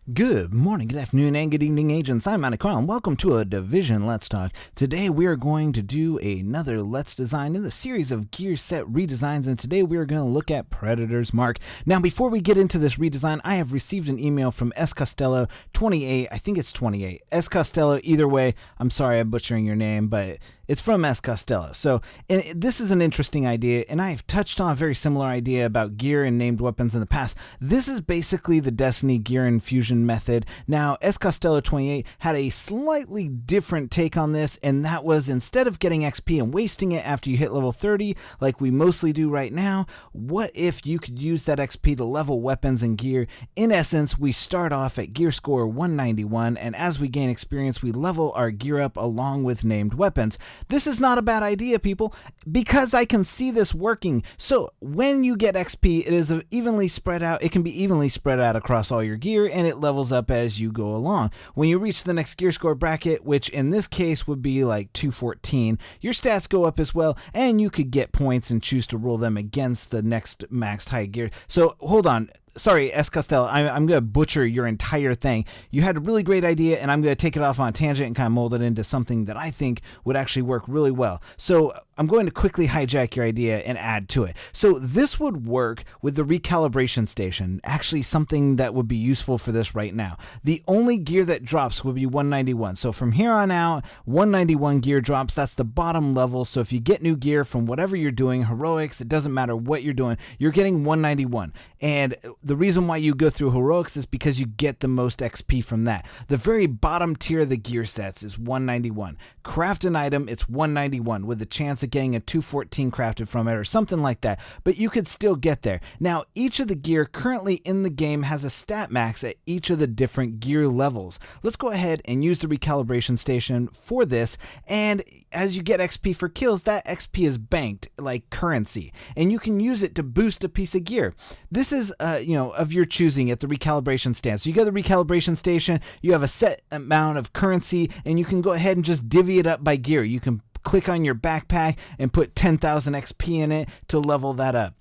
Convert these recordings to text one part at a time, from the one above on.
Good morning, good afternoon, and good evening, agents. I'm Matty Carl, and welcome to a Division Let's Talk. Today we are going to do another Let's Design in the series of gear set redesigns, and today we are going to look at Predator's Mark. Now, before we get into this redesign, I have received an email from S. Costello 28. I think it's 28. S. Costello, either way, I'm sorry I'm butchering your name, but it's from S. Costello. So, and this is an interesting idea, and I have touched on a very similar idea about gear and named weapons in the past. This is basically the Destiny gear infusion method. Now, S. Costello 28 had a slightly different take on this, and that was instead of getting XP and wasting it after you hit level 30, like we mostly do right now, what if you could use that XP to level weapons and gear? In essence, we start off at gear score 191, and as we gain experience, we level our gear up along with named weapons. This is not a bad idea, people, because I can see this working. So when you get XP, it is evenly spread out. It can be evenly spread out across all your gear, and it levels up as you go along. When you reach the next gear score bracket, which in this case would be like 214, your stats go up as well, and you could get points and choose to roll them against the next maxed high gear. So hold on. Sorry, S. Costello, I'm going to butcher your entire thing. You had a really great idea, and I'm going to take it off on a tangent and kind of mold it into something that I think would actually work really well. So I'm going to quickly hijack your idea and add to it. So this would work with the recalibration station, actually something that would be useful for this right now. The only gear that drops would be 191. So from here on out, 191 gear drops. That's the bottom level. So if you get new gear from whatever you're doing, heroics, it doesn't matter what you're doing, you're getting 191. And the reason why you go through heroics is because you get the most XP from that. The very bottom tier of the gear sets is 191. Craft an item, it's 191 with a chance of getting a 214 crafted from it or something like that, but you could still get there. Now, each of the gear currently in the game has a stat max at each of the different gear levels. Let's go ahead and use the recalibration station for this, and as you get XP for kills, that XP is banked like currency, and you can use it to boost a piece of gear. This is of your choosing at the recalibration stand. So you go to the recalibration station, you have a set amount of currency, and you can go ahead and just divvy it up by gear. You can click on your backpack and put 10,000 XP in it to level that up.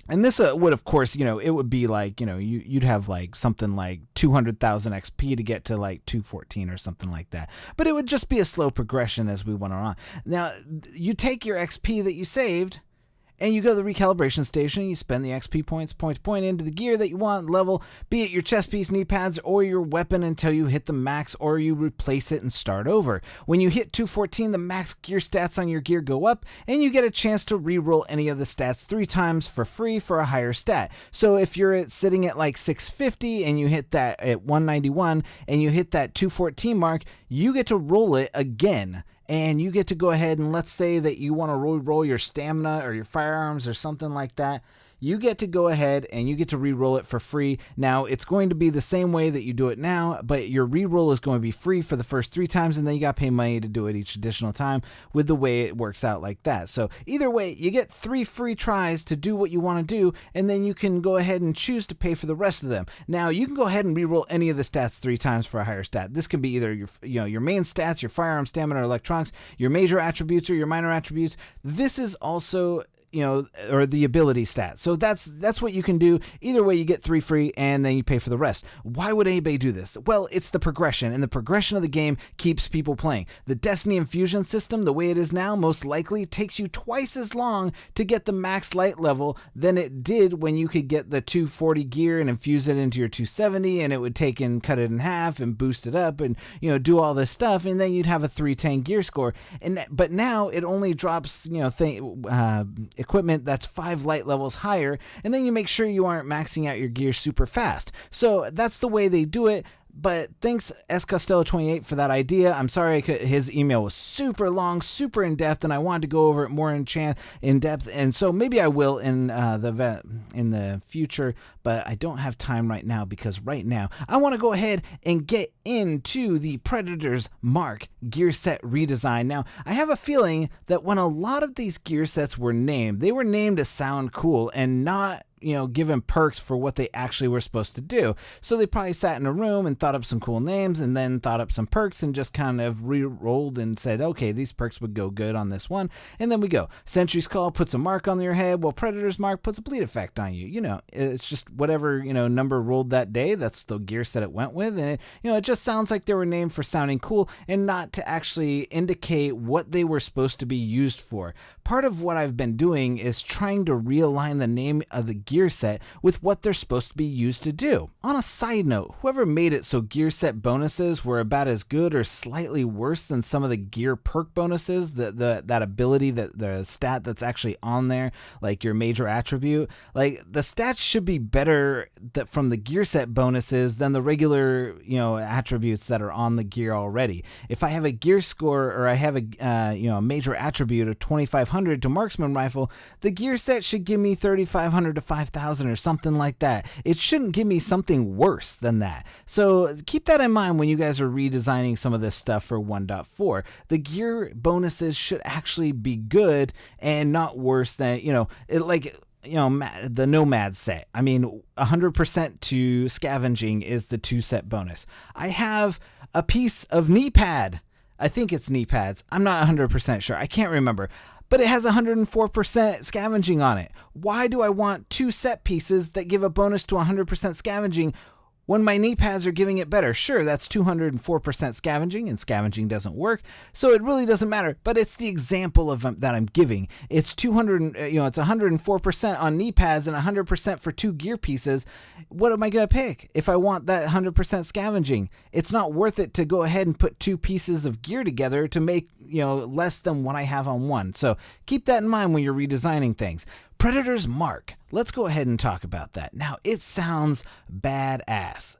And this would, of course, it would be like, you'd have like something like 200,000 XP to get to like 214 or something like that. But it would just be a slow progression as we went on. Now, you take your XP that you saved, and you go to the recalibration station, you spend the XP points point to point into the gear that you want, level, be it your chest piece, knee pads, or your weapon until you hit the max, or you replace it and start over. When you hit 214, the max gear stats on your gear go up, and you get a chance to reroll any of the stats 3 times for free for a higher stat. So if you're sitting at like 650 and you hit that at 191 and you hit that 214 mark, you get to roll it again. And you get to go ahead and let's say that you want to roll your stamina or your firearms or something like that. You get to go ahead and you get to re-roll it for free. Now, it's going to be the same way that you do it now, but your re-roll is going to be free for the first 3 times, and then you got to pay money to do it each additional time with the way it works out like that. So either way, you get 3 free tries to do what you want to do, and then you can go ahead and choose to pay for the rest of them. Now, you can go ahead and re-roll any of the stats 3 times for a higher stat. This can be either your main stats, your firearm, stamina, or electronics, your major attributes or your minor attributes. This is also or the ability stat. So that's what you can do. Either way, you get 3 free and then you pay for the rest. Why would anybody do this? Well, it's the progression, and the progression of the game keeps people playing. The Destiny infusion system, the way it is now, most likely takes you twice as long to get the max light level than it did when you could get the 240 gear and infuse it into your 270, and it would take and cut it in half and boost it up and do all this stuff, and then you'd have a 310 gear score. But now it only drops equipment that's 5 light levels higher, and then you make sure you aren't maxing out your gear super fast. So that's the way they do it. But thanks S. Costello 28 for that idea. I'm sorry his email was super long, super in depth, and I wanted to go over it more in depth. And so maybe I will in the future, but I don't have time right now because right now I want to go ahead and get into the Predator's Mark gear set redesign. Now, I have a feeling that when a lot of these gear sets were named, they were named to sound cool and not given perks for what they actually were supposed to do. So they probably sat in a room and thought up some cool names and then thought up some perks and just kind of re-rolled and said, okay, these perks would go good on this one. And then we go. Sentry's Call puts a mark on your head, while Predator's Mark puts a bleed effect on you. It's just whatever, number rolled that day, that's the gear set it went with. And it just sounds like they were named for sounding cool and not to actually indicate what they were supposed to be used for. Part of what I've been doing is trying to realign the name of the gear set with what they're supposed to be used to do. On a side note, whoever made it so gear set bonuses were about as good or slightly worse than some of the gear perk bonuses, that ability, that the stat that's actually on there, like your major attribute, like the stats should be better from the gear set bonuses than the regular, attributes that are on the gear already. If I have a gear score or I have a major attribute of 2500 to marksman rifle, the gear set should give me 3500 to 5000 or something like that. It shouldn't give me something worse than that. So keep that in mind when you guys are redesigning some of this stuff for 1.4. The gear bonuses should actually be good and not worse than, the Nomad set. 100% to scavenging is the 2 set bonus. I have a piece of knee pad. I think it's knee pads. I'm not 100% sure. I can't remember. But it has 104% scavenging on it. Why do I want 2 set pieces that give a bonus to 100% scavenging when my knee pads are giving it better? Sure, that's 204% scavenging, and scavenging doesn't work, so it really doesn't matter. But it's the example of that I'm giving. It's 104% on knee pads and 100% for 2 gear pieces. What am I gonna pick if I want that 100% scavenging? It's not worth it to go ahead and put 2 pieces of gear together to make less than what I have on one. So keep that in mind when you're redesigning things. Predator's Mark. Let's go ahead and talk about that. Now, it sounds badass.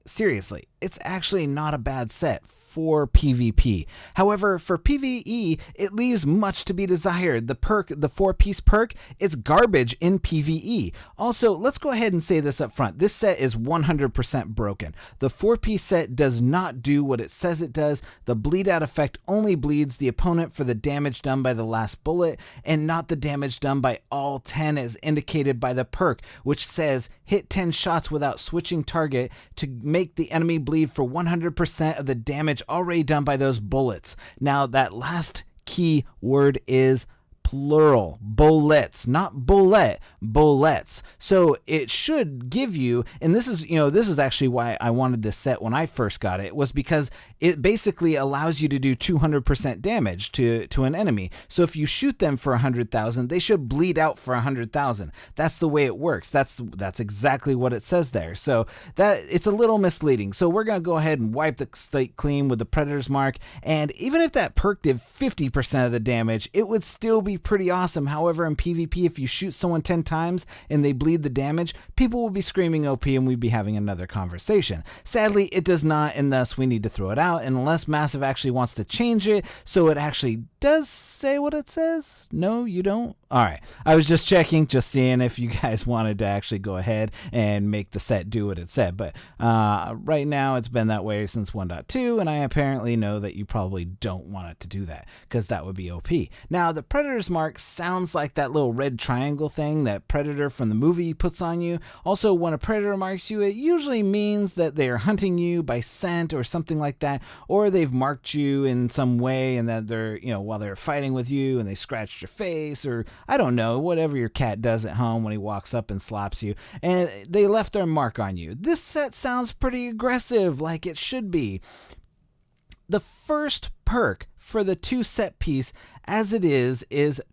Seriously, it's actually not a bad set for PvP. However, for PvE, it leaves much to be desired. The 4-piece perk, it's garbage in PvE. Also, let's go ahead and say this up front. This set is 100% broken. The 4-piece set does not do what it says it does. The bleed out effect only bleeds the opponent for the damage done by the last bullet and not the damage done by all 10 as indicated by the perk, which says hit 10 shots without switching target to make the enemy bleed for 100% of the damage already done by those bullets. Now, that last key word is plural. Bullets, not bullet, bullets. So it should give you, and this is actually why I wanted this set when I first got it, was because it basically allows you to do 200% damage to an enemy. So if you shoot them for 100,000, they should bleed out for 100,000. That's the way it works. That's exactly what it says there. So that it's a little misleading. So we're going to go ahead and wipe the slate clean with the Predator's Mark. And even if that perk did 50% of the damage, it would still be pretty awesome. However, in PvP, if you shoot someone 10 times and they bleed the damage, people will be screaming OP and we'd be having another conversation. Sadly, it does not, and thus we need to throw it out. And unless Massive actually wants to change it so it actually does say what it says. No, you don't? All right. I was just checking, just seeing if you guys wanted to actually go ahead and make the set do what it said. But right now, it's been that way since 1.2, and I apparently know that you probably don't want it to do that because that would be OP. Now, the Predator's Mark sounds like that little red triangle thing that Predator from the movie puts on you. Also, when a Predator marks you, it usually means that they are hunting you by scent or something like that, or they've marked you in some way and that they're, while they're fighting with you and they scratched your face, or I don't know, whatever your cat does at home when he walks up and slaps you, and they left their mark on you. This set sounds pretty aggressive, like it should be. The first perk for the 2 set piece as it is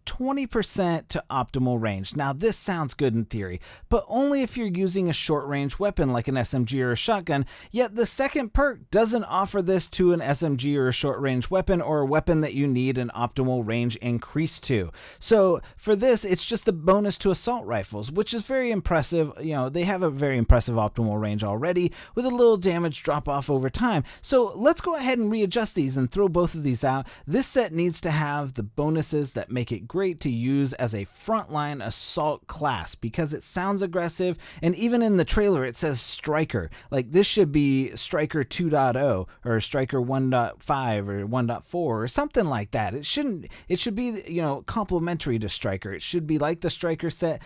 20% to optimal range. Now this sounds good in theory, but only if you're using a short range weapon like an SMG or a shotgun, yet the second perk doesn't offer this to an SMG or a short range weapon or a weapon that you need an optimal range increase to. So for this, it's just the bonus to assault rifles, which is very impressive. They have a very impressive optimal range already with a little damage drop off over time. So let's go ahead and readjust these and throw both of these out about, this set needs to have the bonuses that make it great to use as a frontline assault class because it sounds aggressive, and even in the trailer it says Striker. Like, this should be Striker 2.0 or Striker 1.5 or 1.4 or something like that. It should be, you know, complementary to Striker. It should be like the Striker set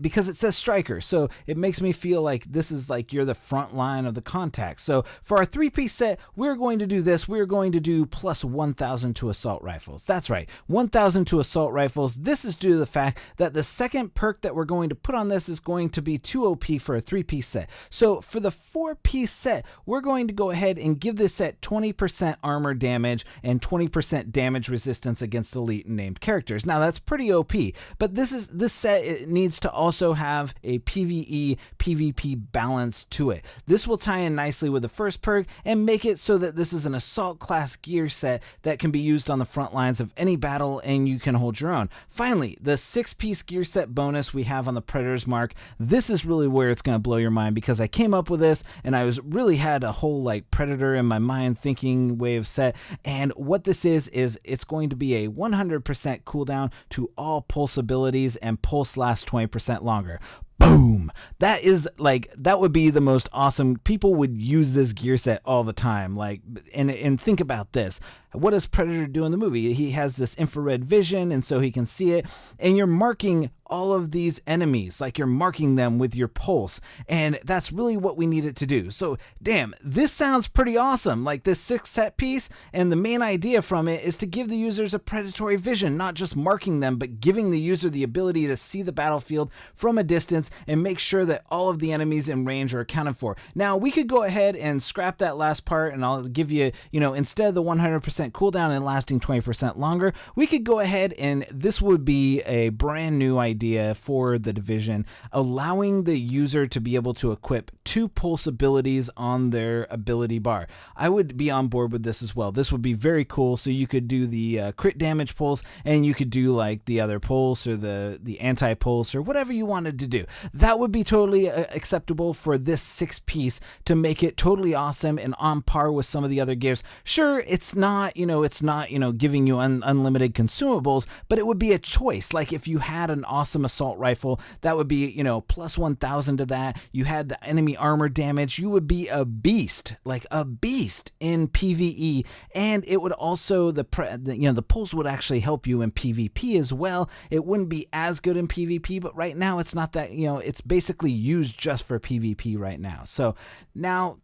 because it says Striker. So it makes me feel like this is like you're the front line of the contact. So for our 3-piece set, we're going to do this. We're going to do plus 1,000 to assault rifles. That's right, 1,000 to assault rifles. This is due to the fact that the second perk that we're going to put on this is going to be too OP for a 3-piece set. So for the 4-piece set, we're going to go ahead and give this set 20% armor damage and 20% damage resistance against elite and named characters. Now that's pretty OP, but this set, it needs to also have a PvE PvP balance to it. This will tie in nicely with the first perk and make it so that this is an assault class gear set that can be used on the front lines of any battle and you can hold your own. Finally, the 6-piece gear set bonus we have on the Predator's Mark. This is really where it's going to blow your mind because I came up with this and I really had a whole like Predator in my mind thinking way of set, and what this is it's going to be a 100% cooldown to all pulse abilities and pulse lasts 20% longer. Boom! That would be the most awesome. People would use this gear set all the time. Like, and think about this. What does Predator do in the movie? He has this infrared vision, and so he can see it, and you're marking all of these enemies, like you're marking them with your pulse, and that's really what we need it to do. So damn, this sounds pretty awesome. Like this 6 set piece, and the main idea from it is to give the users a predatory vision, not just marking them, but giving the user the ability to see the battlefield from a distance and make sure that all of the enemies in range are accounted for. Now we could go ahead and scrap that last part, and I'll give you, instead of the 100% cooldown and lasting 20% longer, we could go ahead and this would be a brand new idea for the Division, allowing the user to be able to equip 2 pulse abilities on their ability bar. I would be on board with this as well. This would be very cool. So you could do the crit damage pulse, and you could do like the other pulse or the anti-pulse or whatever you wanted to do. That would be totally acceptable for this 6-piece to make it totally awesome and on par with some of the other gears. Sure, it's not giving you unlimited consumables, but it would be a choice. Like if you had an awesome assault rifle, that would be, plus 1,000 to that. You had the enemy armor damage, you would be a beast, like a beast in PvE, and it would also, the pulse would actually help you in PvP as well. It wouldn't be as good in PvP, but right now it's not that, it's basically used just for PvP right now. So now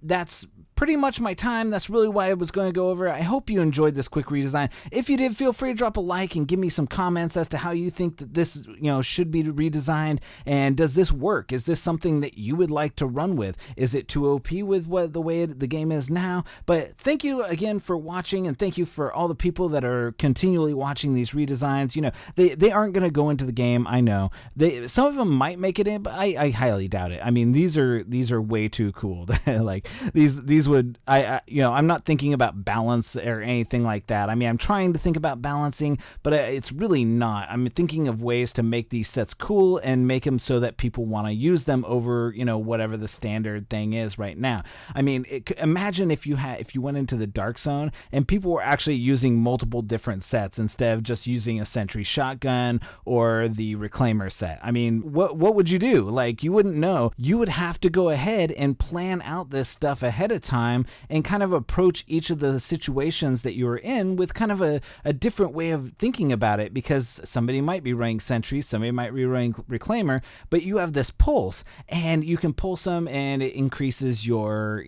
that's pretty much my time. That's really why I was going to go over. I hope you enjoyed this quick redesign. If you did, feel free to drop a like and give me some comments as to how you think that this, should be redesigned, and does this work? Is this something that you would like to run with? Is it too OP with the way the game is now? But thank you again for watching, and thank you for all the people that are continually watching these redesigns. They aren't going to go into the game. I know some of them might make it in, but I highly doubt it. I mean, these are way too cool. Like these would, I'm not thinking about balance or anything like that. I mean, I'm trying to think about balancing, but it's really not. I'm thinking of ways to make these sets cool and make them so that people want to use them over, whatever the standard thing is right now. I mean, imagine if you went into the Dark Zone and people were actually using multiple different sets instead of just using a sentry shotgun or the reclaimer set. I mean, what would you do? Like, you wouldn't know. You would have to go ahead and plan out this stuff ahead of time and kind of approach each of the situations that you were in with kind of a different way of thinking about it, because somebody might be running sentry, somebody might be running reclaimer, but you have this pulse and you can pulse them and it increases your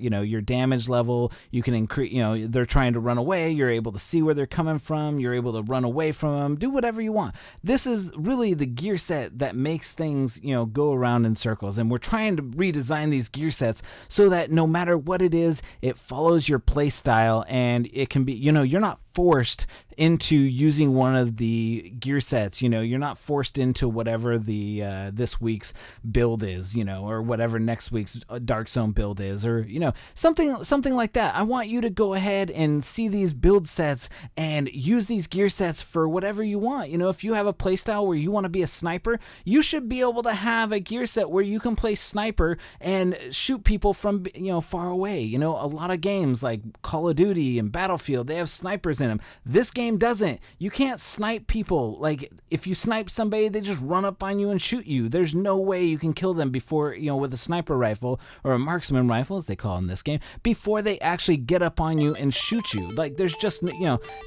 damage level. You can increase, they're trying to run away, you're able to see where they're coming from, you're able to run away from them, do whatever you want. This is really the gear set that makes things, go around in circles, and we're trying to redesign these gear sets so that no matter what it is, it follows your play style, and it can be, you're not forced into using one of the gear sets. You're not forced into whatever the this week's build is, or whatever next week's Dark Zone build is, or something like that. I want you to go ahead and see these build sets and use these gear sets for whatever you want. If you have a playstyle where you want to be a sniper, you should be able to have a gear set where you can play sniper and shoot people from far away. A lot of games like Call of Duty and Battlefield, they have snipers in in them. This game doesn't. You can't snipe people. Like, if you snipe somebody, they just run up on you and shoot you. There's no way you can kill them before, with a sniper rifle or a marksman rifle, as they call in this game, before they actually get up on you and shoot you. Like, there's just,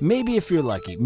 maybe if you're lucky,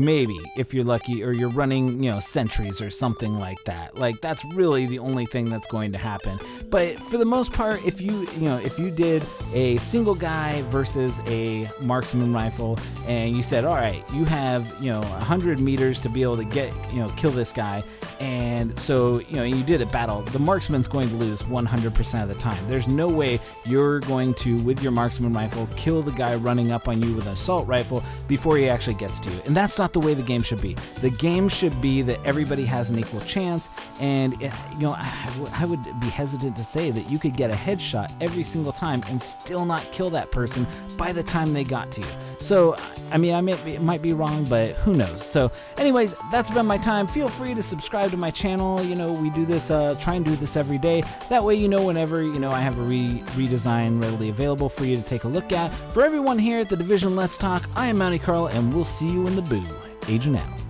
or you're running, sentries or something like that. Like, that's really the only thing that's going to happen. But for the most part, if you did a single guy versus a marksman rifle, and you said, all right, you have 100 meters to be able to get kill this guy, and so you did a battle, the marksman's going to lose 100% of the time. There's no way you're going to, with your marksman rifle, kill the guy running up on you with an assault rifle before he actually gets to you. And that's not the way the game should be. The game should be that everybody has an equal chance, and I would be hesitant to say that you could get a headshot every single time and still not kill that person by the time they got to you. So, it might be wrong, but who knows? So, anyways, that's been my time. Feel free to subscribe to my channel. We do this, try and do this every day. That way, whenever, I have a redesign readily available for you to take a look at. For everyone here at the Division Let's Talk, I am Mounty Carl, and we'll see you in the boo. Agent out.